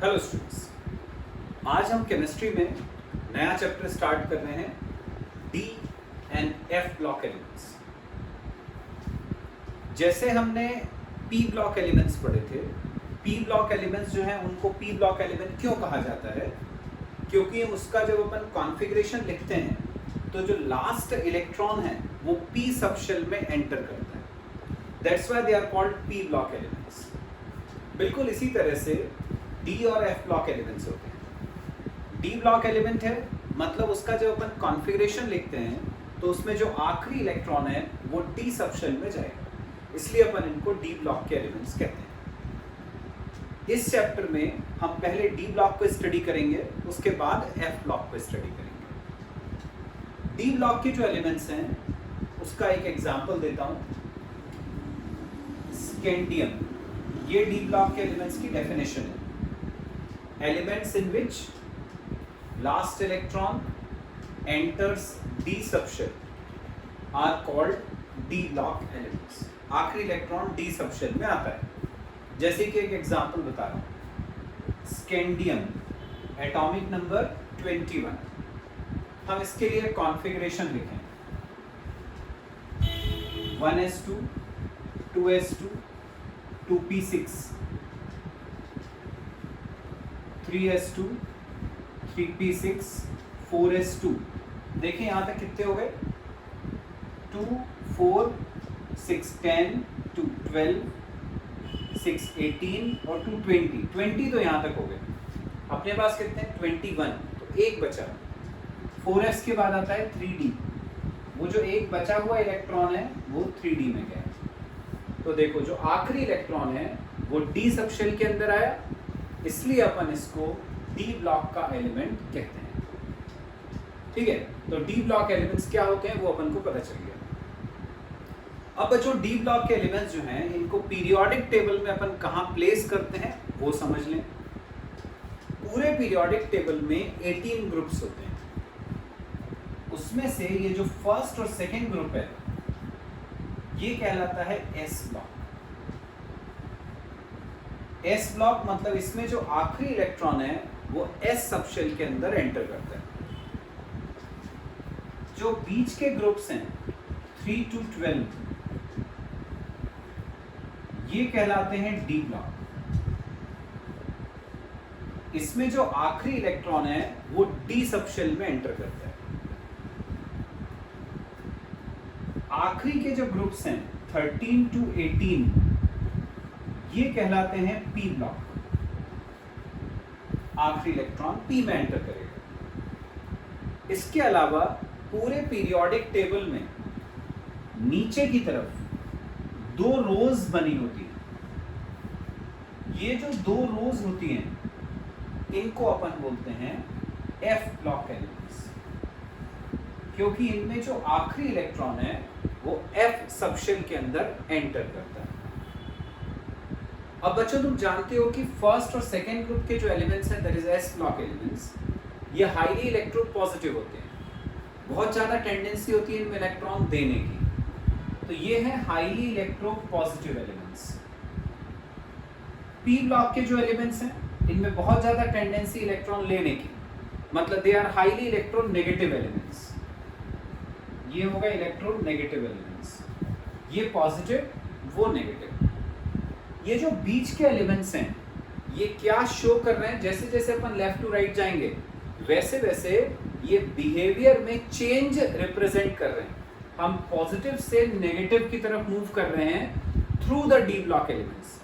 Hello students, आज हम chemistry में नया चैप्टर स्टार्ट कर रहे हैं D and F block elements. जैसे हमने पी ब्लॉक एलिमेंट्स पढ़े थे, पी ब्लॉक एलिमेंट्स जो हैं उनको पी ब्लॉक एलिमेंट क्यों कहा जाता है? क्योंकि उसका जब अपन कॉन्फ़िगरेशन लिखते हैं तो जो लास्ट इलेक्ट्रॉन है वो पी सबशेल में एंटर करता है। That's why they are called P block elements. बिल्कुल इसी तरह से डी और एफ ब्लॉक एलिमेंट्स होते हैं। डी ब्लॉक एलिमेंट है मतलब उसका जब अपन कॉन्फ़िगरेशन लिखते हैं तो उसमें जो आखिरी इलेक्ट्रॉन है वो डी सबशेल में जाएगा, इसलिए अपन इनको डी ब्लॉक के एलिमेंट्स कहते हैं। इस चैप्टर में हम पहले डी ब्लॉक को स्टडी करेंगे, उसके बाद एफ ब्लॉक को स्टडी करेंगे। डी ब्लॉक के जो एलिमेंट्स हैं उसका एक एग्जांपल देता हूं, स्कैंडियम। ये डी ब्लॉक के एलिमेंट्स की डेफिनेशन है। Elements in which last electron enters D subshell are called D block elements. आखिरी इलेक्ट्रॉन D सबशेल में आता है। जैसे कि एक एग्जांपल बता रहा हूं, स्कैंडियम एटॉमिक नंबर 21। हम इसके लिए कॉन्फ़िगरेशन लिखें 1s2 2s2 2p6 3s2 3p6 4s2। देखिए यहां तक कितने हो गए? 2 4 6 10 2 12 6 18 और 2 20 तो यहां तक हो गए। अपने पास कितने हैं? 21, तो एक बचा। 4s के बाद आता है 3d। वो जो एक बचा हुआ इलेक्ट्रॉन है वो 3d में गया। तो देखो जो आखिरी इलेक्ट्रॉन है वो d सबशेल के अंदर आया, इसलिए अपन इसको डी ब्लॉक का एलिमेंट कहते हैं। ठीक है, तो डी ब्लॉक एलिमेंट्स क्या होते हैं वो अपन को पता चल गया। अब बच्चों डी ब्लॉक के एलिमेंट्स जो हैं इनको पीरियोडिक टेबल में अपन कहाँ प्लेस करते हैं वो समझ लें। पूरे पीरियोडिक टेबल में 18 ग्रुप्स होते हैं। उसमें से ये जो फर्स्ट और सेकेंड ग्रुप है ये कहलाता है एस ब्लॉक। एस ब्लॉक मतलब इसमें जो आखिरी इलेक्ट्रॉन है वो एस सबशेल के अंदर एंटर करता है। जो बीच के ग्रुप्स हैं 3 to 12 ये कहलाते हैं डी ब्लॉक। इसमें जो आखिरी इलेक्ट्रॉन है वो डी सबशेल में एंटर करता है। आखिरी के जो ग्रुप्स हैं 13 to 18 ये कहलाते हैं पी ब्लॉक। आखिरी इलेक्ट्रॉन पी में एंटर करेगा। इसके अलावा पूरे पीरियोडिक टेबल में नीचे की तरफ 2 रोज बनी होती हैं। ये जो 2 रोज होती हैं इनको अपन बोलते हैं एफ ब्लॉक एलिमेंट्स, क्योंकि इनमें जो आखिरी इलेक्ट्रॉन है वो एफ सबशेल के अंदर एंटर करता है। अब बच्चों तुम जानते हो कि फर्स्ट और सेकेंड ग्रुप के जो एलिमेंट्स हैं that is S block elements, ये हाईली इलेक्ट्रोपॉजिटिव होते हैं। बहुत ज़्यादा टेंडेंसी होती है इनमें इलेक्ट्रॉन देने की, तो ये है highly electropositive elements. P block के जो एलिमेंट्स हैं इनमें बहुत ज़्यादा टेंडेंसी इलेक्ट्रॉन लेने की, मतलब they are highly electronegative elements. ये होगा इलेक्ट्रोनेगेटिव एलिमेंट्स, ये पॉजिटिव वो नेगेटिव। ये जो बीच के एलिमेंट्स हैं ये क्या शो कर रहे हैं? जैसे जैसे अपन लेफ्ट टू राइट जाएंगे वैसे वैसे ये बिहेवियर में चेंज रिप्रेजेंट कर रहे हैं। हम पॉजिटिव से नेगेटिव की तरफ मूव कर रहे हैं through the D block elements.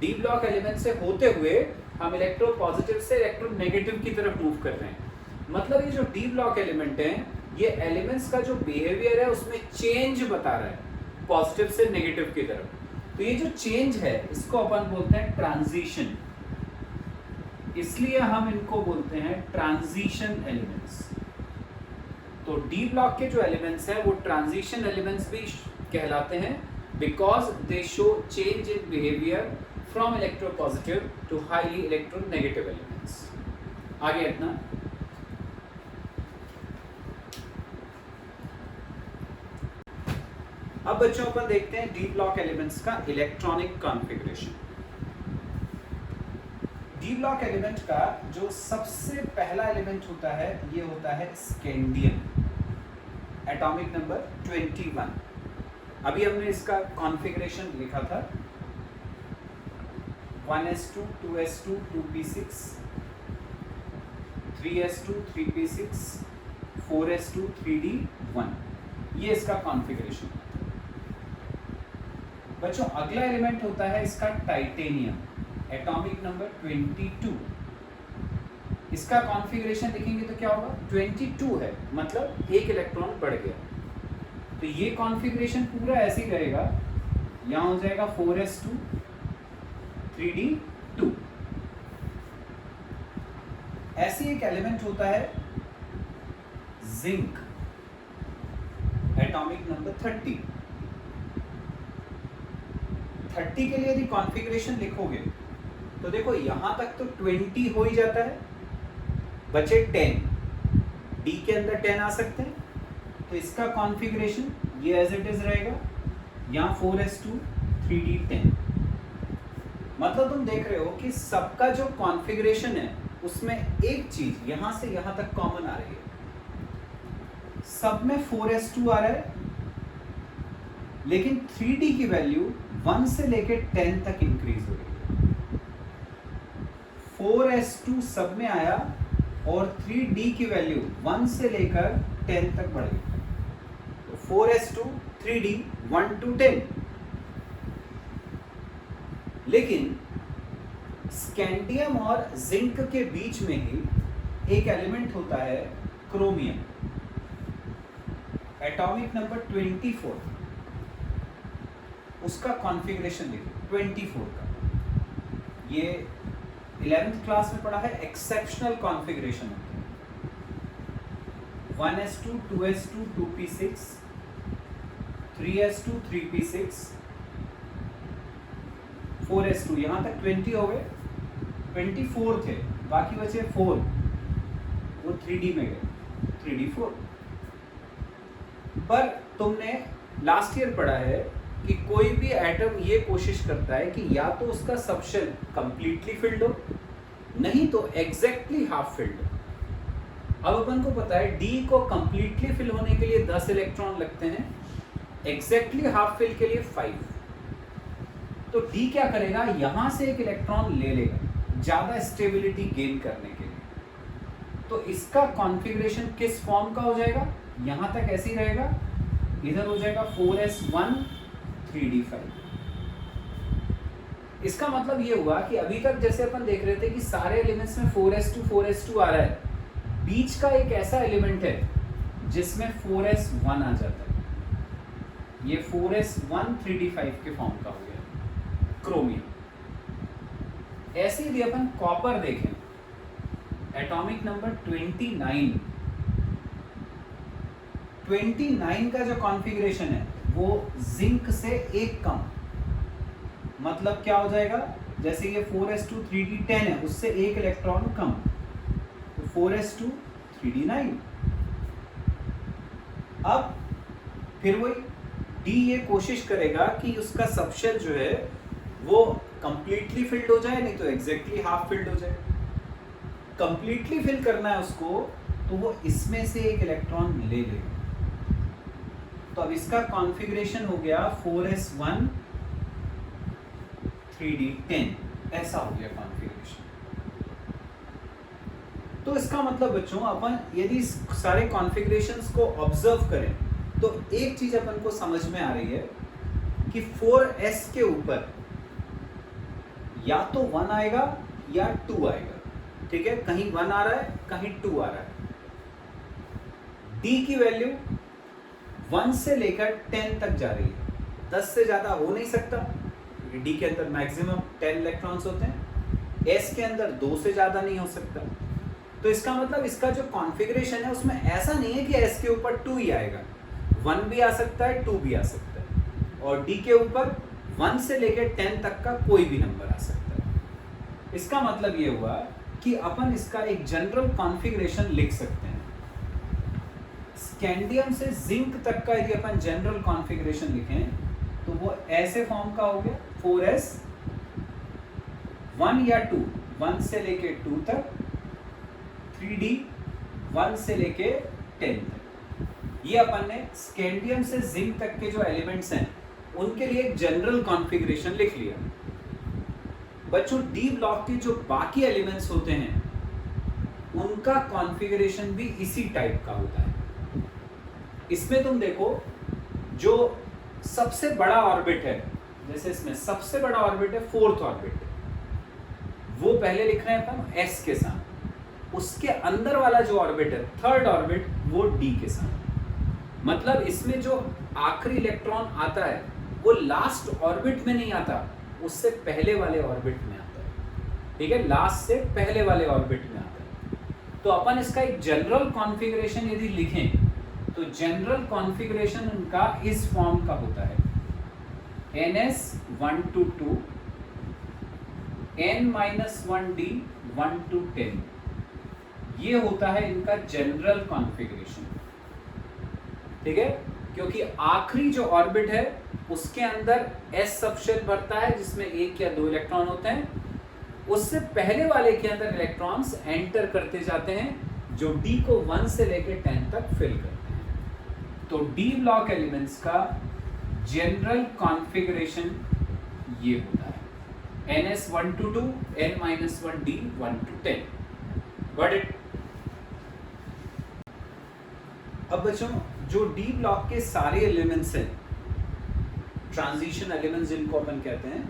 D block element से होते हुए हम इलेक्ट्रो पॉजिटिव से इलेक्ट्रो नेगेटिव की तरफ मूव कर रहे हैं। मतलब ये जो डी ब्लॉक एलिमेंट है ये एलिमेंट्स का जो बिहेवियर है उसमें चेंज बता रहा है पॉजिटिव से नेगेटिव की तरफ। तो ये जो चेंज है इसको अपन बोलते हैं ट्रांजिशन, इसलिए हम इनको बोलते हैं ट्रांजिशन एलिमेंट्स। तो डी ब्लॉक के जो एलिमेंट्स हैं वो ट्रांजिशन एलिमेंट्स भी कहलाते हैं because they show change in behaviour from electropositive to highly electronegative elements. आगे इतना अब बच्चों अपन देखते हैं डी ब्लॉक एलिमेंट्स का electronic configuration. D block element का जो सबसे पहला एलिमेंट होता है ये होता है स्कैंडियम, एटॉमिक नंबर 21। अभी हमने इसका कॉन्फ़िगरेशन लिखा था 1s2 2s2 2p6 3s2 3p6 4s2 3d1, ये इसका कॉन्फ़िगरेशन। बच्चों अगला एलिमेंट होता है इसका टाइटेनियम, एटॉमिक नंबर 22। इसका कॉन्फ़िगरेशन लिखेंगे तो क्या होगा, 22 है मतलब एक इलेक्ट्रॉन बढ़ गया। तो ये कॉन्फ़िगरेशन पूरा ऐसे ही रहेगा, यहाँ हो जाएगा 4s2 3d2। ऐसे एक एलिमेंट होता है जिंक, एटॉमिक नंबर 30। 30 के लिए यदि कॉन्फ़िगरेशन लिखोगे तो देखो यहां तक तो 20 हो ही जाता है, बचे 10, डी के अंदर 10 आ सकते हैं। तो इसका कॉन्फ़िगरेशन ये एज इट इज रहेगा, यहाँ 4s2 3d10। मतलब तुम देख रहे हो कि सबका जो कॉन्फ़िगरेशन है उसमें एक चीज यहां से यहां तक कॉमन आ रही है, सब में 4s2 आ रहा है, लेकिन 3d की वैल्यू 1 से लेकर 10 तक इंक्रीज हो रही है। 4s2 सब में आया और 3d की वैल्यू 1 से लेकर 10 तक बढ़ गई। तो 4s2 3d 1 to 10। लेकिन स्कैंडियम और जिंक के बीच में ही एक एलिमेंट होता है क्रोमियम, एटॉमिक नंबर 24। उसका कॉन्फ़िगरेशन देखो 24 का, ये 11th क्लास में पढ़ा है, एक्सेप्शनल कॉन्फ़िगरेशन होता है 1s2 2s2 2p6 3s2 3p6 4s2, यहां तक 20 हो गए, 24 थे, बाकी बचे 4, वो 3d में गए, 3d4। पर तुमने लास्ट ईयर पढ़ा है कि कोई भी एटम ये कोशिश करता है कि या तो उसका सबशेल कंप्लीटली फिल्ड हो, नहीं तो एग्जैक्टली हाफ फिल्ड हो। अब अपन को पता है डी को कंप्लीटली फिल होने के लिए 10 इलेक्ट्रॉन लगते हैं, एग्जैक्टली हाफ फिल के लिए 5। तो डी क्या करेगा, यहां से एक इलेक्ट्रॉन ले लेगा ज्यादा स्टेबिलिटी गेन करने के लिए। तो इसका कॉन्फ़िगरेशन किस फॉर्म का हो जाएगा, यहां तक ऐसे ही रहेगा, इधर हो जाएगा 4s1 3d5। इसका मतलब ये हुआ कि अभी तक जैसे अपन देख रहे थे कि सारे एलिमेंट्स में 4s2 आ रहा है, बीच का एक ऐसा एलिमेंट है जिसमें 4s1 आ जाता है, ये 4s1 3d5 के फॉर्म का हो गया क्रोमियम। ऐसे यदि अपन कॉपर देखें, एटॉमिक नंबर 29 का जो कॉन्फ़िगरेशन है वो जिंक से एक कम, मतलब क्या हो जाएगा, जैसे ये 4s2 3d10 है, उससे एक इलेक्ट्रॉन कम, तो 4s2 3d9। अब फिर वही डी ये कोशिश करेगा कि उसका सबशेल जो है वो कंप्लीटली फिल्ड हो जाए, नहीं तो एग्जैक्टली हाफ फिल्ड हो जाए। कंप्लीटली फिल करना है उसको, तो वो इसमें से एक इलेक्ट्रॉन ले लेगा। तो अब इसका कॉन्फ़िगरेशन हो गया 4s1 3d10, ऐसा हो गया कॉन्फ़िगरेशन। तो इसका मतलब बच्चों अपन यदि सारे कॉन्फ़िगरेशंस को ऑब्जर्व करें तो एक चीज अपन को समझ में आ रही है कि 4s के ऊपर या तो 1 आएगा या 2 आएगा, ठीक है, कहीं 1 आ रहा है कहीं 2 आ रहा है। डी की वैल्यू 1 से लेकर 10 तक जा रही है, 10 से ज्यादा हो नहीं सकता, डी के अंदर मैक्सिमम 10 इलेक्ट्रॉन्स होते हैं, एस के अंदर 2 से ज्यादा नहीं हो सकता। तो इसका मतलब इसका जो कॉन्फ़िगरेशन है उसमें ऐसा नहीं है कि एस के ऊपर 2 ही आएगा, 1 भी आ सकता है 2 भी आ सकता है, और डी के ऊपर 1 से लेकर 10 तक का कोई भी नंबर आ सकता है। इसका मतलब ये हुआ कि अपन इसका एक जनरल कॉन्फ़िगरेशन लिख सकते हैं। स्कैंडियम से जिंक तक का यदि अपन जनरल कॉन्फ़िगरेशन लिखें तो वो ऐसे फॉर्म का हो गया 4s 1 या 2, 1 से लेके 2 तक, 3D 1 से लेके 10 तक। ये अपन ने स्कैंडियम से जिंक तक के जो एलिमेंट्स हैं उनके लिए एक जनरल कॉन्फ़िगरेशन लिख लिया। बच्चों डी ब्लॉक के जो बाकी एलिमेंट्स होते हैं उनका कॉन्फ़िगरेशन भी इसी टाइप का होता है। इसमें तुम देखो जो सबसे बड़ा ऑर्बिट है, जैसे इसमें सबसे बड़ा ऑर्बिट है 4th ऑर्बिट, वो पहले लिख रहे हैं अपन s के साथ। उसके अंदर वाला जो ऑर्बिट है 3rd ऑर्बिट, वो d के साथ। मतलब इसमें जो आखिरी इलेक्ट्रॉन आता है वो लास्ट ऑर्बिट में नहीं आता, उससे पहले वाले ऑर्बिट में आता है। ठीक है, लास्ट से पहले वाले ऑर्बिट में आता है। तो अपन इसका एक जनरल कॉन्फ़िगरेशन यदि लिखें तो जनरल कॉन्फ़िगरेशन उनका इस फॉर्म का होता है, ns 1 to 2, n-1d 1 to 10। ये होता है इनका जनरल कॉन्फ़िगरेशन। ठीक है, क्योंकि आखिरी जो ऑर्बिट है उसके अंदर s सबशेल भरता है जिसमें 1 या 2 इलेक्ट्रॉन होते हैं, उससे पहले वाले के अंदर इलेक्ट्रॉन्स एंटर करते जाते हैं जो d को 1 से लेकर 10 तक फिल करते हैं। तो डी ब्लॉक एलिमेंट्स का जनरल कॉन्फ़िगरेशन ये होता है, ns 1 to 2, n-1d 1 to 10। Got it? अब बच्चों जो डी ब्लॉक के सारे एलिमेंट्स हैं, ट्रांजिशन एलिमेंट्स जिनको अपन कहते हैं,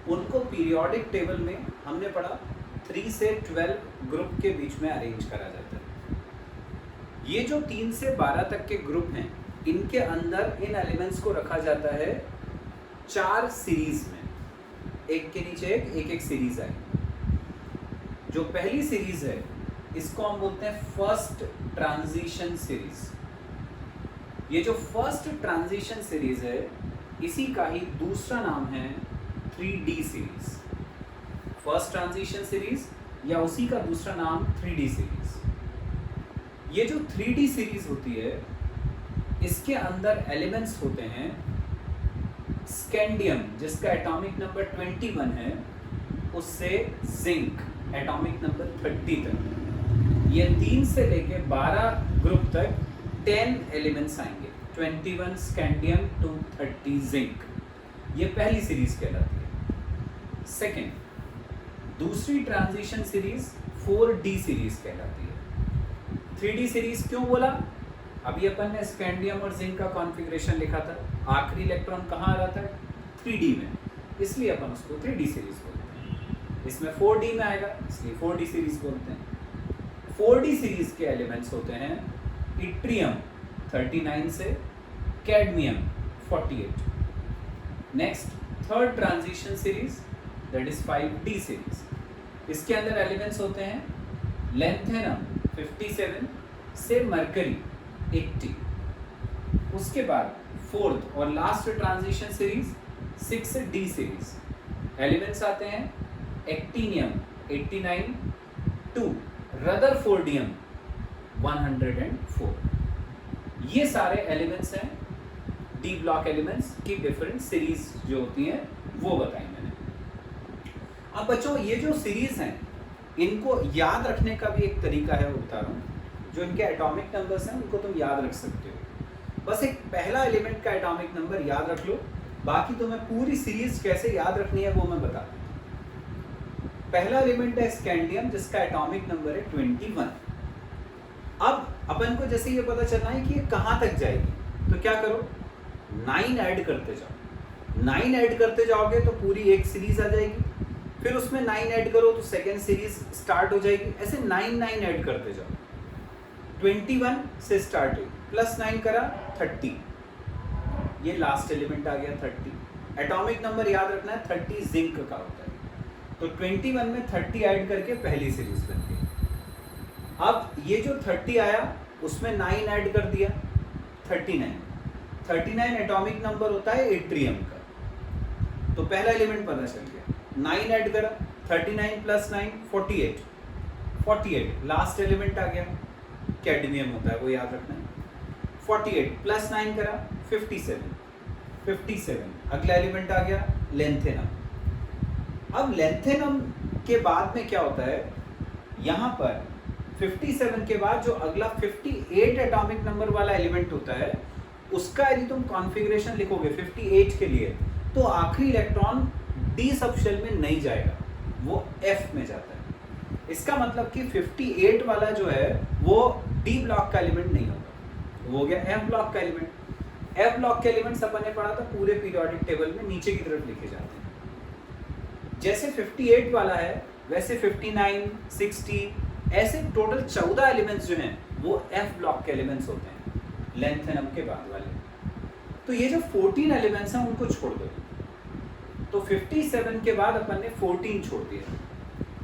उनको पीरियोडिक टेबल में हमने पढ़ा 3 से 12 ग्रुप के बीच में अरेंज करा जाता है। ये जो 3 से 12 तक के ग्रुप हैं, इनके अंदर इन एलिमेंट्स को रखा जाता है 4 सीरीज में, एक के नीचे एक एक सीरीज है। जो पहली सीरीज है इसको हम बोलते हैं फर्स्ट ट्रांजिशन सीरीज। ये जो फर्स्ट ट्रांजिशन सीरीज है इसी का ही दूसरा नाम है 3D series. First transition series या उसी का दूसरा नाम 3D सीरीज। ये जो 3D सीरीज होती है इसके अंदर एलिमेंट्स होते हैं स्कैंडियम जिसका एटॉमिक नंबर 21 है, उससे जिंक एटॉमिक नंबर 30 तक। ये 3 से लेके 12 ग्रुप तक 10 एलिमेंट्स आएंगे, 21 स्कैंडियम टू 30 जिंक। ये पहली सीरीज कहलाती है। सेकेंड, दूसरी ट्रांजिशन सीरीज 4D सीरीज कहलाती है। 3D सीरीज क्यों बोला? अभी अपन ने स्कैंडियम और जिंक का कॉन्फ़िगरेशन लिखा था, आखिरी इलेक्ट्रॉन कहाँ आ रहा था? 3D में, इसलिए अपन उसको 3D सीरीज बोलते हैं। इसमें 4D में आएगा इसलिए 4D सीरीज बोलते हैं। 4D सीरीज के एलिमेंट्स होते हैं इट्रियम 39 से cadmium 48। Next, third transition series that is 5D series. इसके अंदर एलिमेंट्स होते हैं लेंथेनम 57 से मरकरी 80। उसके बाद फोर्थ और last transition series 6D series. Elements आते हैं एक्टिनियम 89 टू रदरफोर्डियम 104। ये सारे एलिमेंट्स हैं डी ब्लॉक एलिमेंट्स की डिफरेंट सीरीज जो होती हैं वो बताई मैंने। अब बच्चों ये जो सीरीज हैं इनको याद रखने का भी एक तरीका है, वो बता रहा हूँ। जो इनके एटॉमिक नंबर्स हैं उनको तुम याद रख सकते हो। बस एक पहला एलिमेंट का एटॉमिक नंबर याद रख लो, बाकी तुम्हें पूरी सीरीज कैसे याद रखनी है वो मैं बता दूँ। पहला एलिमेंट है स्कैंडियम जिसका एटॉमिक नंबर है 21। अब अपन को जैसे ये पता चलना है कि ये कहाँ तक जाएगी, तो क्या करो 9 ऐड करते जाओ। 9 ऐड करते जाओगे तो पूरी एक सीरीज आ जाएगी, फिर उसमें 9 ऐड करो तो सेकेंड सीरीज स्टार्ट हो जाएगी। ऐसे 9 ऐड करते जाओ। 21 से स्टार्ट हुई, प्लस 9 करा 30, ये लास्ट एलिमेंट आ गया 30। एटॉमिक नंबर याद रखना है 30 जिंक का होता है, तो 21 में 30 ऐड करके पहली सीरीज बन गई। अब ये जो 30 आया उसमें 9 ऐड कर दिया 39 एटॉमिक नंबर होता है एट्रियम का, तो पहला एलिमेंट पता चल गया। 9 ऐड करा 39 प्लस 9 48 लास्ट एलिमेंट आ गया, कैडमियम होता है वो याद रखना है। 48 प्लस 9 करा 57 अगला एलिमेंट आ गया लेंथेनम। अब लेंथेनम के बाद में क्या होता है, यहाँ पर 57 के बाद जो अगला 58 एटॉमिक नंबर वाला एलिमेंट होता है, उसका यदि तुम कॉन्फ़िगरेशन लिखोगे 58 के लिए, तो आखिरी इलेक्ट्रॉन डी सबशेल में नहीं जाएगा, वो एफ में जाता है। इसका मतलब कि 58 वाला जो है वो डी ब्लॉक का एलिमेंट नहीं होगा, वो हो गया एफ ब्लॉक का एलिमेंट। एफ ब्लॉक के एलिमेंट्स अपन ने पढ़ा था पूरे पीरियोडिक टेबल में नीचे की तरफ लिखे जाते हैं। जैसे 58 वाला है वैसे 59, 60 ऐसे टोटल 14 एलिमेंट्स जो हैं वो एफ ब्लॉक के एलिमेंट्स होते हैं लेंथेनम के बाद वाले। तो ये जो 14 एलिमेंट्स हैं उनको छोड़ दो, तो 57 के बाद अपन ने 14 छोड़ दिया।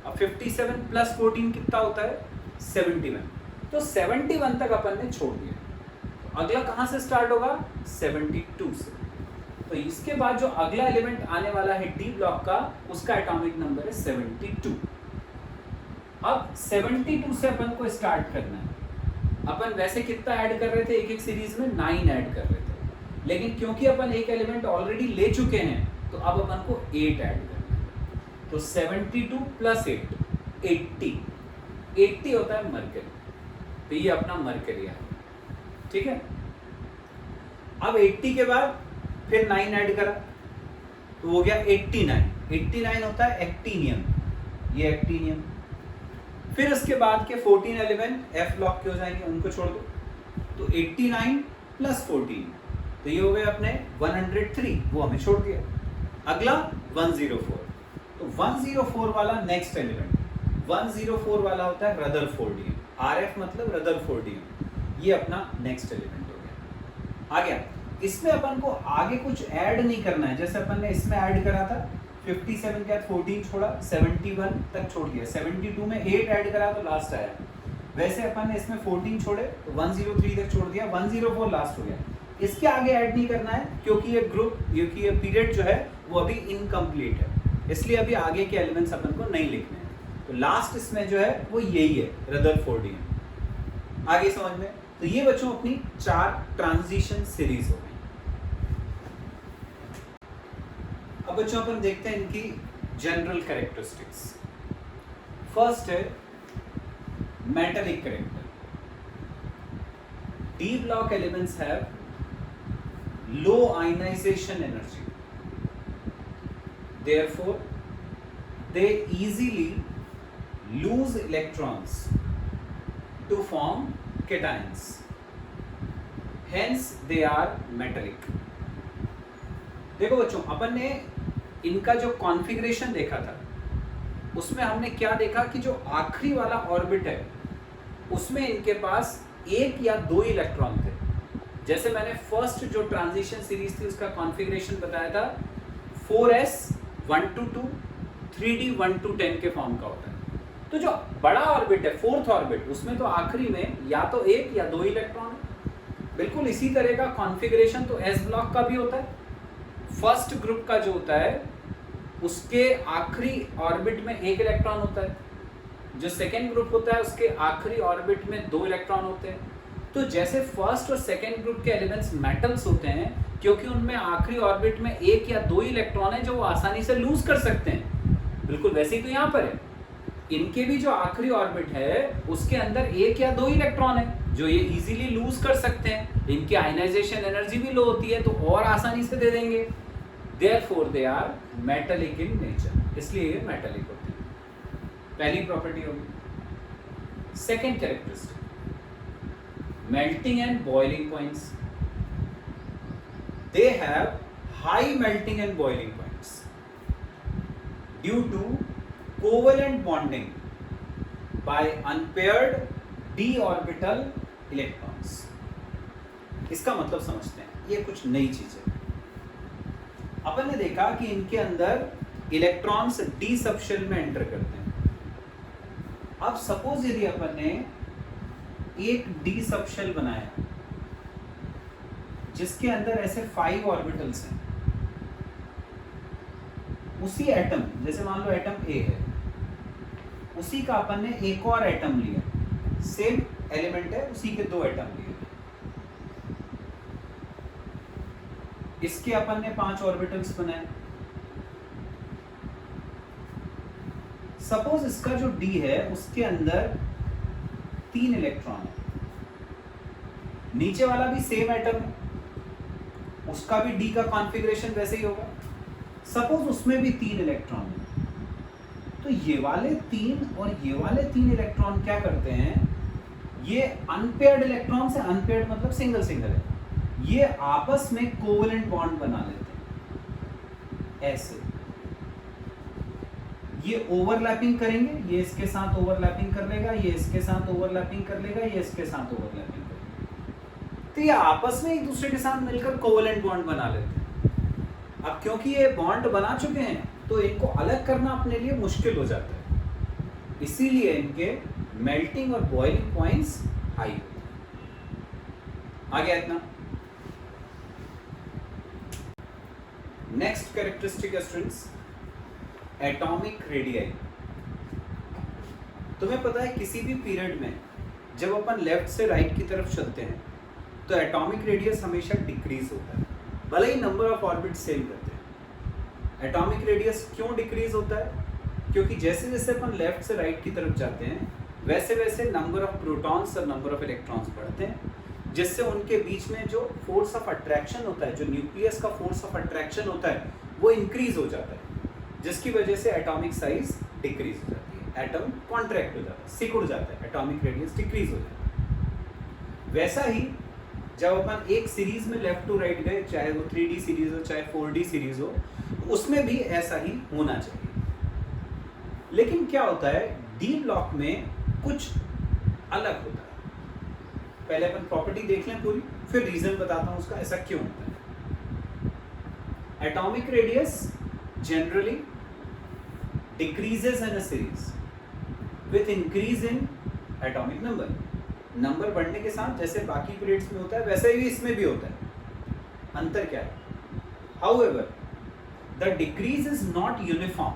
अब 57 प्लस 14 कितना होता है, 71। तो 71 तक अपन ने छोड़ दिया, तो अगला कहाँ से स्टार्ट होगा, 72 से। तो इसके बाद जो अगला एलिमेंट आने वाला है डी ब्लॉक का, उसका एटॉमिक नंबर है 72। अब 72 से अपन को स्टार्ट करना है। अपन वैसे कितना ऐड कर रहे थे, एक एक सीरीज में 9 ऐड कर रहे थे, लेकिन क्योंकि अपन एक एलिमेंट ऑलरेडी ले चुके हैं तो अब अपन को 8 ऐड करना है। तो 72 प्लस 8 80 होता है मरकरी। तो ये अपना मरकरी है, ठीक है। अब 80 के बाद फिर 9 ऐड करा तो हो गया 89 होता है एक्टिनियम, ये एक्टिनियम। फिर उसके बाद के 14 एलिमेंट एफ ब्लॉक के हो जाएंगे, उनको छोड़ दो। तो 89 प्लस 14 तो ये हो गए अपने 103, वो हमें छोड़ दिया। अगला 104, तो 104 वाला नेक्स्ट एलिमेंट, 104 वाला होता है रदरफोर्डियम। आरएफ मतलब रदरफोर्डियम, ये अपना नेक्स्ट एलिमेंट हो गया। आ गया, इसमें अपन को आगे कुछ ऐड नहीं करना है। जैसे अपन ने इसमें ऐड करा था 57 के बाद 14 छोड़ा, 71 तक छोड़ दिया, 72 में 8 ऐड करा तो लास्ट आया। वैसे अपन ने इसमें 14 छोड़े तो 103 तक छोड़ दिया, 104 लास्ट हो गया। इसके आगे ऐड नहीं करना है क्योंकि ये ग्रुप, क्योंकि ये पीरियड जो है वो अभी इनकम्प्लीट है, इसलिए अभी आगे के एलिमेंट्स अपन को नहीं लिखने हैं। तो लास्ट इसमें जो है वो यही है, रदरफोर्डियम। आगे समझ में? तो ये बच्चों अपनी 4 ट्रांजिशन सीरीज हो गई। अब बच्चों अपन देखते हैं इनकी जनरल कैरेक्टरिस्टिक्स। फर्स्ट है metallic character. D block elements have low ionization energy, therefore they easily lose electrons to form cations, hence they are metallic। देखो बच्चों, अपन ने इनका जो कॉन्फ़िगरेशन देखा था उसमें हमने क्या देखा कि जो आखिरी वाला ऑर्बिट है उसमें इनके पास 1 या 2 इलेक्ट्रॉन थे। जैसे मैंने फर्स्ट जो ट्रांजिशन सीरीज थी उसका कॉन्फ़िगरेशन बताया था, 4s 1 to 2, 3d 1 to 10 के फॉर्म का होता है। तो जो बड़ा ऑर्बिट है, 4th ऑर्बिट, उसमें तो आखिरी में या तो 1 या 2 इलेक्ट्रॉन है। बिल्कुल इसी तरह का कॉन्फ़िगरेशन तो s ब्लॉक का भी होता है। फर्स्ट ग्रुप का जो होता है उसके आखिरी ऑर्बिट में 1 इलेक्ट्रॉन होता है, जो सेकेंड ग्रुप होता है उसके आखिरी ऑर्बिट में 2 इलेक्ट्रॉन होते हैं। तो जैसे फर्स्ट और सेकेंड ग्रुप के एलिमेंट्स मेटल्स होते हैं क्योंकि उनमें आखिरी ऑर्बिट में 1 या 2 इलेक्ट्रॉन है जो वो आसानी से लूज कर सकते हैं, बिल्कुल वैसे ही तो यहाँ पर है। इनके भी जो आखिरी ऑर्बिट है उसके अंदर 1 या 2 इलेक्ट्रॉन है जो ये इजीली लूज कर सकते हैं। इनकी आयनाइजेशन एनर्जी भी लो होती है तो और आसानी से दे देंगे। Therefore they are metallic in nature, इसलिए ये मेटालिक होते हैं। पहली प्रॉपर्टी होगी। Second characteristic, melting and boiling points. They have high melting and boiling points due to covalent bonding by unpaired d orbital electrons. इसका मतलब समझते हैं, ये कुछ नई चीज है। अपन ने देखा कि इनके अंदर इलेक्ट्रॉन्स डी सबशेल में एंटर करते हैं। अब सपोज यदि अपन ने एक डी सबशेल बनाया जिसके अंदर ऐसे 5 ऑर्बिटल्स हैं, उसी एटम, जैसे मान लो एटम ए है, उसी का अपन ने एक और एटम लिया, सेम एलिमेंट है, उसी के 2 एटम लिए, इसके अपन ने 5 ऑर्बिटल्स बनाए। सपोज इसका जो डी है उसके अंदर 3 इलेक्ट्रॉन है, नीचे वाला भी सेम एटम है, उसका भी डी का कॉन्फ़िगरेशन वैसे ही होगा। सपोज उसमें भी 3 इलेक्ट्रॉन है, तो ये वाले 3 और ये वाले 3 इलेक्ट्रॉन क्या करते हैं, ये अनपेयर्ड इलेक्ट्रॉन से, अनपेयर्ड मतलब सिंगल सिंगल है, ये आपस में कोवेलेंट बॉन्ड बना लेते हैं ऐसे। ये ओवरलैपिंग करेंगे, ये इसके साथ ओवरलैपिंग कर लेगा, ये इसके साथ ओवरलैपिंग कर लेगा, ये इसके साथ ओवरलैपिंग कर लेगा, तो ये आपस में एक दूसरे के साथ मिलकर कोवेलेंट बॉन्ड बना लेते हैं। अब क्योंकि ये बॉन्ड बना चुके हैं तो इनको अलग करना अपने लिए मुश्किल हो जाता है, इसीलिए इनके मेल्टिंग और बॉइलिंग पॉइंट्स हाई होते हैं। आ गया इतना। नेक्स्ट कैरेक्टरिस्टिक है स्टूडेंट्स, एटॉमिक रेडियाई। तुम्हें पता है किसी भी पीरियड में जब अपन लेफ्ट से राइट की तरफ चलते हैं तो एटॉमिक रेडियस हमेशा डिक्रीज होता है, भले ही नंबर ऑफ ऑर्बिट सेम रहते हैं। एटॉमिक रेडियस क्यों डिक्रीज होता है? क्योंकि जैसे जैसे अपन लेफ्ट से राइट की तरफ जाते हैं वैसे वैसे नंबर ऑफ प्रोटॉन्स और नंबर ऑफ इलेक्ट्रॉन्स बढ़ते हैं, जिससे उनके बीच में जो फोर्स ऑफ अट्रैक्शन होता है, जो न्यूक्लियस का फोर्स ऑफ अट्रैक्शन होता है, वो इंक्रीज हो जाता है, जिसकी वजह से एटॉमिक साइज डिक्रीज हो जाती है, एटम कॉन्ट्रैक्ट हो जाता है, सिकुड़ जाता है, एटॉमिक रेडियस डिक्रीज हो जाता है। वैसा ही जब अपन एक सीरीज में लेफ्ट टू राइट गए, चाहे वो 3D सीरीज हो चाहे 4D सीरीज हो, उसमें भी ऐसा ही होना चाहिए। लेकिन क्या होता है, डी ब्लॉक में कुछ अलग होता है। पहले अपन प्रॉपर्टी देख लें पूरी, फिर रीजन बताता हूं उसका ऐसा क्यों होता है। Atomic radius generally decreases in a series with increase in atomic number. Number बढ़ने के साथ जैसे बाकी पीरियड्स में होता है वैसे ही इसमें भी होता है। अंतर क्या है? However the decrease is not uniform.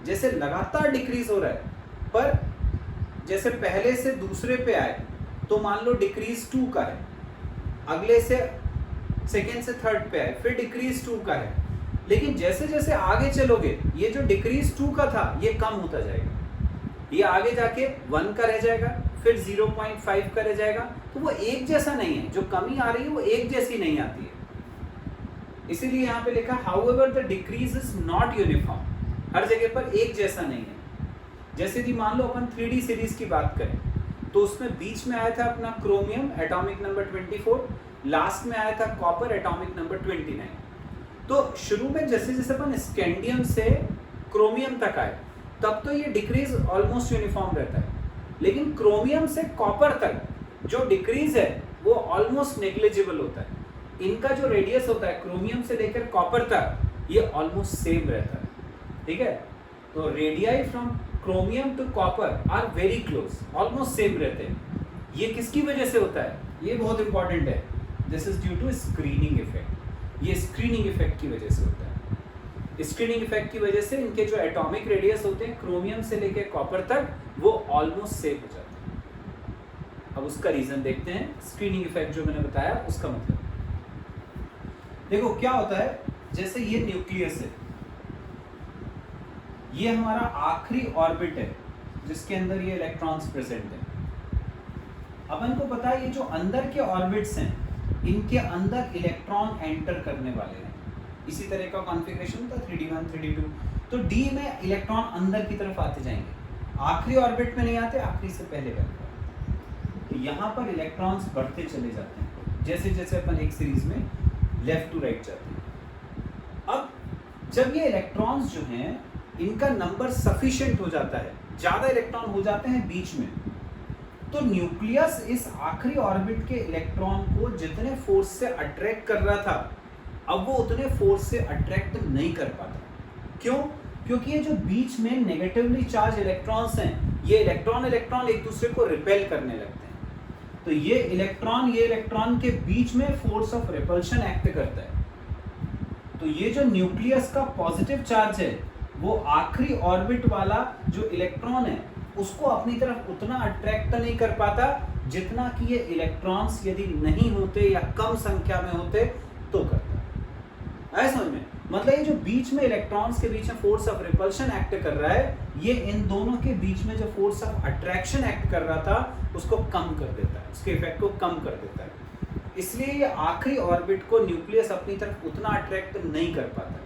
जैसे लगातार डिक्रीज हो रहा है, पर जैसे पहले से दूसरे पे आए तो मान लो डिक्रीज 2 का है, अगले से सेकेंड से थर्ड पे आए फिर डिक्रीज 2 का है, लेकिन जैसे जैसे आगे चलोगे ये जो डिक्रीज 2 का था ये कम होता जाएगा, ये आगे जाके 1 का रह जाएगा, फिर 0.5 का रह जाएगा। तो वो एक जैसा नहीं है, जो कमी आ रही है वो एक जैसी नहीं आती है। इसीलिए यहाँ पे लिखा however the decrease is not uniform, हर जगह पर एक जैसा नहीं है। जैसे कि मान लो अपन 3D सीरीज की बात करें तो उसमें बीच में आया था अपना क्रोमियम एटॉमिक नंबर 24, लास्ट में आया था कॉपर एटॉमिक नंबर 29। तो शुरू में जैसे जैसे अपन स्कैंडियम से क्रोमियम तक आए तब तो ये डिक्रीज ऑलमोस्ट यूनिफॉर्म रहता है, लेकिन क्रोमियम से कॉपर तक जो डिक्रीज है वो ऑलमोस्ट नेग्लिजिबल होता है। इनका जो रेडियस होता है क्रोमियम से लेकर कॉपर तक ये ऑलमोस्ट सेम रहता है, ठीक है। तो radii from chromium to copper are very close, almost same रहते हैं। ये किसकी वजह से होता है? ये बहुत इंपॉर्टेंट है, this is due to screening effect. ये स्क्रीनिंग इफेक्ट की वजह से होता है। स्क्रीनिंग इफेक्ट की वजह से इनके जो एटॉमिक रेडियस होते हैं क्रोमियम से लेकर कॉपर तक वो ऑलमोस्ट सेम हो जाते हैं। अब उसका रीजन देखते हैं, स्क्रीनिंग इफेक्ट जो मैंने बताया उसका मतलब। देखो क्या होता है, जैसे ये न्यूक्लियस है, ये हमारा आखिरी ऑर्बिट है जिसके अंदर ये इलेक्ट्रॉन्स प्रेजेंट हैं। अपन को पता है ये जो अंदर के ऑर्बिट्स हैं इनके अंदर इलेक्ट्रॉन एंटर करने वाले हैं। इसी तरह का कॉन्फ़िगरेशन था 3D1 3D2। तो डी में इलेक्ट्रॉन अंदर की तरफ आते जाएंगे, आखिरी ऑर्बिट में नहीं आते, आखिरी से पहले वाले। तो यहाँ पर इलेक्ट्रॉन्स बढ़ते चले जाते हैं जैसे जैसे अपन एक सीरीज में लेफ्ट टू राइट जाते हैं। अब जब ये इलेक्ट्रॉन्स जो हैं इनका नंबर सफिशिएंट हो जाता है, ज़्यादा इलेक्ट्रॉन हो जाते हैं बीच में, तो न्यूक्लियस इस आखिरी ऑर्बिट के इलेक्ट्रॉन को जितने फोर्स से अट्रैक्ट कर रहा था अब वो उतने फोर्स से अट्रैक्ट नहीं कर पाता। क्यों? क्योंकि ये जो बीच में नेगेटिवली चार्ज इलेक्ट्रॉन्स हैं ये इलेक्ट्रॉन एक दूसरे को रिपेल करने लगते हैं। तो ये इलेक्ट्रॉन के बीच में फोर्स ऑफ रिपल्शन एक्ट करता है। तो ये जो न्यूक्लियस का पॉजिटिव चार्ज है वो आखिरी ऑर्बिट वाला जो इलेक्ट्रॉन है उसको अपनी तरफ उतना अट्रैक्ट नहीं कर पाता जितना कि ये इलेक्ट्रॉन्स यदि नहीं होते या कम संख्या में होते तो करता है। समझ में? मतलब ये जो बीच में इलेक्ट्रॉन्स के बीच में फोर्स ऑफ रिपल्शन एक्ट कर रहा है, ये इन दोनों के बीच में जो फोर्स ऑफ अट्रैक्शन एक्ट कर रहा था उसको कम कर देता है, उसके इफेक्ट को कम कर देता है। इसलिए ये आखिरी ऑर्बिट को न्यूक्लियस अपनी तरफ उतना अट्रैक्ट नहीं कर पाता,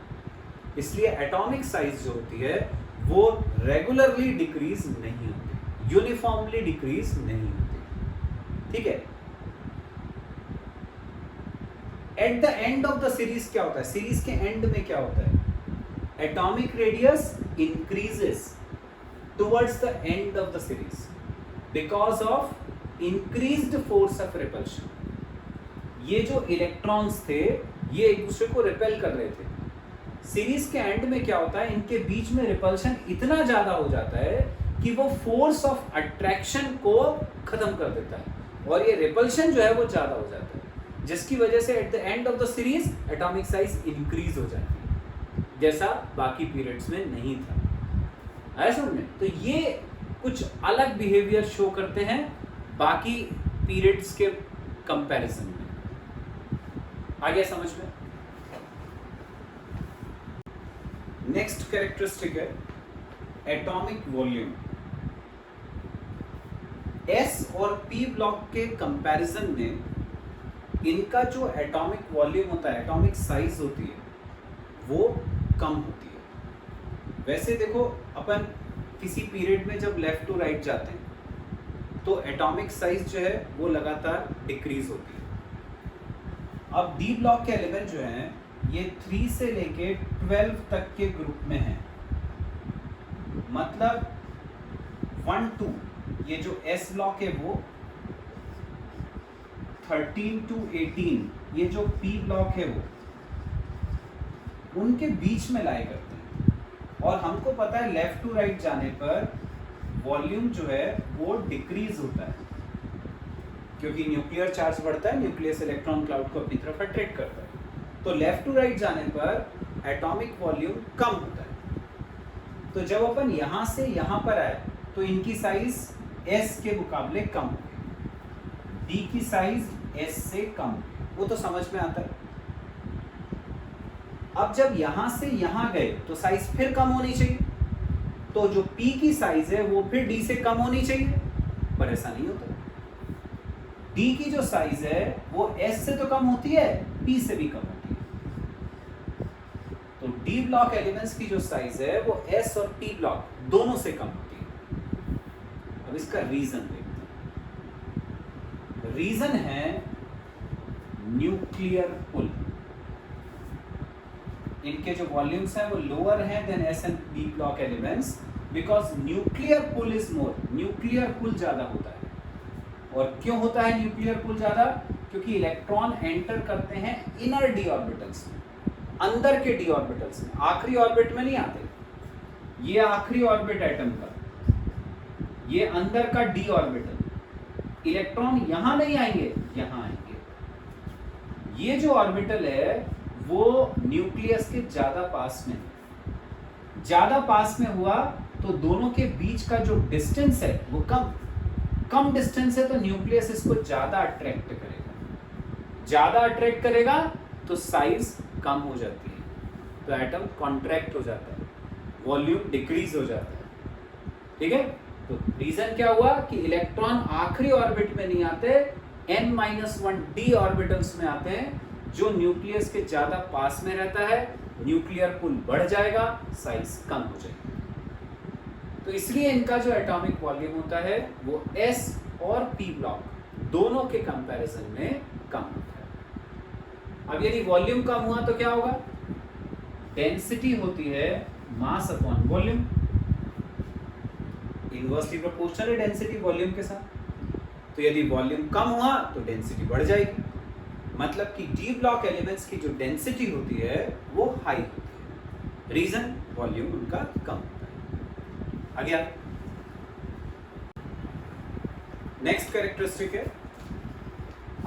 इसलिए एटॉमिक साइज जो होती है वो रेगुलरली डिक्रीज नहीं होती, यूनिफॉर्मली डिक्रीज नहीं होती। ठीक है, at the end of the series क्या होता है, सीरीज के एंड में क्या होता है, atomic radius increases towards the end of the series because of increased force of repulsion. ये जो इलेक्ट्रॉन्स थे ये एक दूसरे को रिपेल कर रहे थे, सीरीज के एंड में क्या होता है, इनके बीच में रिपल्शन इतना ज्यादा हो जाता है कि वो फोर्स ऑफ अट्रैक्शन को खत्म कर देता है और ये रिपल्शन जो है वो ज्यादा हो जाता है, जिसकी वजह से at the end of the series atomic size increase हो जाती है, जैसा बाकी पीरियड्स में नहीं था। आया समझ में? तो ये कुछ अलग बिहेवियर शो करते हैं बाकी पीरियड्स के कंपैरिजन में। आ गया समझ में? नेक्स्ट कैरेक्टरिस्टिक है एटॉमिक वॉल्यूम। एस और पी ब्लॉक के कंपैरिजन में इनका जो एटॉमिक वॉल्यूम होता है, एटॉमिक साइज होती है, वो कम होती है। वैसे देखो अपन किसी पीरियड में जब लेफ्ट टू राइट जाते हैं तो एटॉमिक साइज जो है वो लगातार डिक्रीज होती है। अब डी ब्लॉक के एलिमेंट जो हैं ये 3 से लेके 12 तक के ग्रुप में हैं, मतलब 1 2 ये जो एस ब्लॉक है वो 13 to 18 ये जो पी ब्लॉक है वो उनके बीच में लाई करते हैं। और हमको पता है लेफ्ट टू राइट जाने पर वॉल्यूम जो है वो डिक्रीज होता है, क्योंकि न्यूक्लियर चार्ज बढ़ता है, न्यूक्लियस इलेक्ट्रॉन क्लाउड को अपनी तरफ अट्रैक्ट करता है। तो लेफ्ट टू राइट जाने पर एटॉमिक वॉल्यूम कम होता है। तो जब अपन यहां से यहां पर आए तो इनकी साइज एस के मुकाबले कम होगी, डी की साइज एस से कम होगी, वो तो समझ में आता है। अब जब यहां से यहां गए तो साइज फिर कम होनी चाहिए, तो जो पी की साइज है वो फिर डी से कम होनी चाहिए, पर ऐसा नहीं होता। डी की जो साइज है वो एस से तो कम होती है, पी से भी कम होती है। तो डी ब्लॉक एलिमेंट्स की जो साइज है वो एस और पी ब्लॉक दोनों से कम होती है। अब इसका रीजन देखते हैं। रीजन है न्यूक्लियर पुल। इनके जो वॉल्यूम्स हैं वो लोअर हैं than s and p block elements because nuclear pull is more, nuclear pull ज्यादा होता है। और क्यों होता है न्यूक्लियर पुल ज्यादा? क्योंकि इलेक्ट्रॉन एंटर करते हैं इनर डी ऑर्बिटल्स में, अंदर के डी ऑर्बिटल्स में, आखिरी ऑर्बिट में नहीं आते। ये आखिरी ऑर्बिट एटम का, ये अंदर का डी ऑर्बिटल, इलेक्ट्रॉन यहां नहीं आएंगे, यहां आएंगे। ये जो ऑर्बिटल है वो न्यूक्लियस के ज्यादा पास में, ज्यादा पास में हुआ तो दोनों के बीच का जो डिस्टेंस है वो कम डिस्टेंस है, तो न्यूक्लियस इसको ज्यादा अट्रैक्ट करेगा, ज्यादा अट्रैक्ट करेगा तो साइज कम हो जाती है, तो एटम कॉन्ट्रैक्ट हो जाता है, वॉल्यूम डिक्रीज हो जाता है। ठीक है, तो रीजन क्या हुआ कि इलेक्ट्रॉन आखिरी ऑर्बिट में नहीं आते, n-1 डी ऑर्बिटल्स में आते हैं, जो न्यूक्लियस के ज्यादा पास में रहता है, न्यूक्लियर पुल बढ़ जाएगा, साइज कम हो जाएगी। तो इसलिए इनका जो एटॉमिक वॉल्यूम होता है वो S और P ब्लॉक दोनों के कंपैरिजन में कम होता है। अब यदि वॉल्यूम कम हुआ तो क्या होगा? डेंसिटी होती है mass upon volume, inversely proportional है डेंसिटी वॉल्यूम के साथ। तो यदि वॉल्यूम कम हुआ तो डेंसिटी बढ़ जाएगी, मतलब कि डी ब्लॉक एलिमेंट्स की जो डेंसिटी होती है वो हाई होती है, रीजन वॉल्यूम उनका कम होता है। आ गया? नेक्स्ट कैरेक्टरिस्टिक है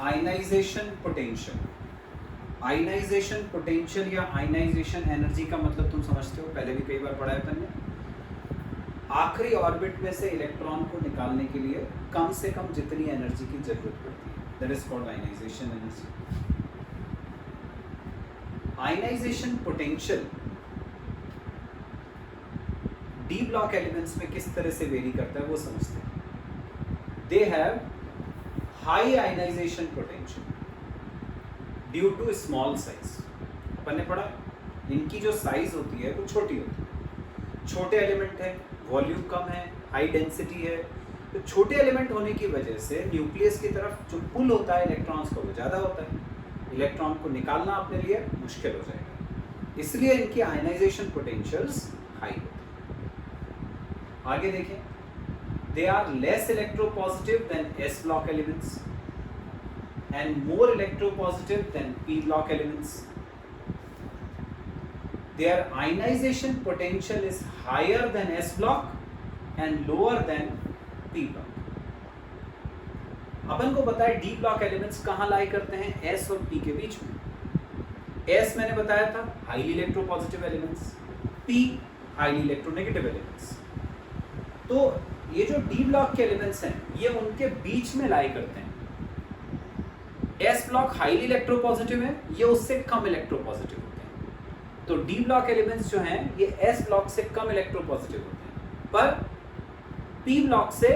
आयनाइजेशन पोटेंशियल। आयनाइजेशन पोटेंशियल या आयनाइजेशन एनर्जी का मतलब तुम समझते हो, पहले भी कई बार पढ़ा है अपन ने। आखिरी ऑर्बिट में से इलेक्ट्रॉन को निकालने के लिए कम से कम जितनी एनर्जी की जरूरत पड़ती है, that is called ionization energy. Ionization potential D block elements में किस तरह से वेरी करता है वो समझते हैं। They have high ionization potential due to small size. अपन ने पढ़ा इनकी जो साइज होती है वो छोटी होती है, छोटे एलिमेंट है, वॉल्यूम कम है, हाई डेंसिटी है, तो छोटे एलिमेंट होने की वजह से न्यूक्लियस की तरफ जो पुल होता है इलेक्ट्रॉन्स का वो ज़्यादा होता है, इलेक्ट्रॉन को निकालना अपने लिए मुश्किल हो जाएगा, इसलिए इनकी आयनाइजेशन पोटेंशियल्स हाई होती है। आगे देखें, they are less electropositive than S block elements and more electropositive than P block elements. Their ionization potential is higher than S block and lower than P block. अपन को पता है D block elements कहाँ लाई करते हैं, S और P के बीच में। S मैंने बताया था highly electropositive elements, P highly electronegative elements। तो ये जो D block के elements हैं ये उनके बीच में लाई करते हैं। S block highly electropositive है, ये उससे कम electropositive है। तो डी ब्लॉक एलिमेंट्स जो हैं ये एस ब्लॉक से कम इलेक्ट्रोपॉजिटिव होते हैं, पर पी ब्लॉक से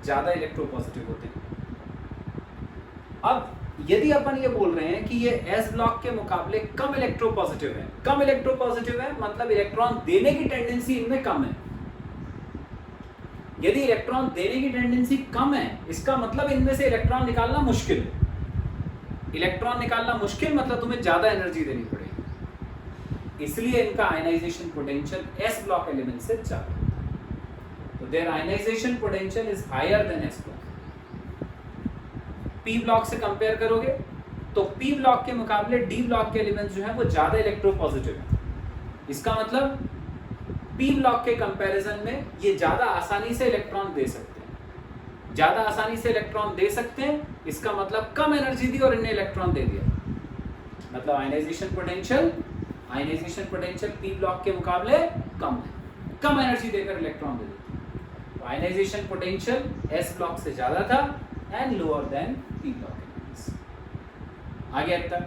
ज्यादा इलेक्ट्रोपॉजिटिव होते हैं। अब यदि अपन ये बोल रहे हैं कि ये एस ब्लॉक के मुकाबले कम इलेक्ट्रोपॉजिटिव है, कम इलेक्ट्रोपॉजिटिव है मतलब इलेक्ट्रॉन देने की टेंडेंसी इनमें कम है। यदि इलेक्ट्रॉन देने की टेंडेंसी कम है इसका मतलब इनमें से इलेक्ट्रॉन निकालना मुश्किल है। इलेक्ट्रॉन निकालना मुश्किल मतलब तुम्हें ज्यादा एनर्जी देनी पड़ेगी, इसलिए इनका ionization potential S block element से ज्यादा है। तो their ionization potential is higher than S block. P block से कंपेयर करोगे तो पी ब्लॉक के मुकाबले डी ब्लॉक के एलिमेंट्स जो है वो ज्यादा इलेक्ट्रोपॉजिटिव है। इसका मतलब पी ब्लॉक के कंपैरिजन में ये ज्यादा आसानी से इलेक्ट्रॉन दे सकते हैं, ज्यादा आसानी से इलेक्ट्रॉन दे सकते हैं, इसका मतलब कम एनर्जी दी और इन्हें इलेक्ट्रॉन दे दिया, मतलब आयनाइजेशन पोटेंशियल पी ब्लॉक के मुकाबले कम है, कम एनर्जी देकर इलेक्ट्रॉन दे देते हैं। तो आयनाइजेशन पोटेंशियल एस ब्लॉक से ज्यादा था and lower than P block. आगे अब तक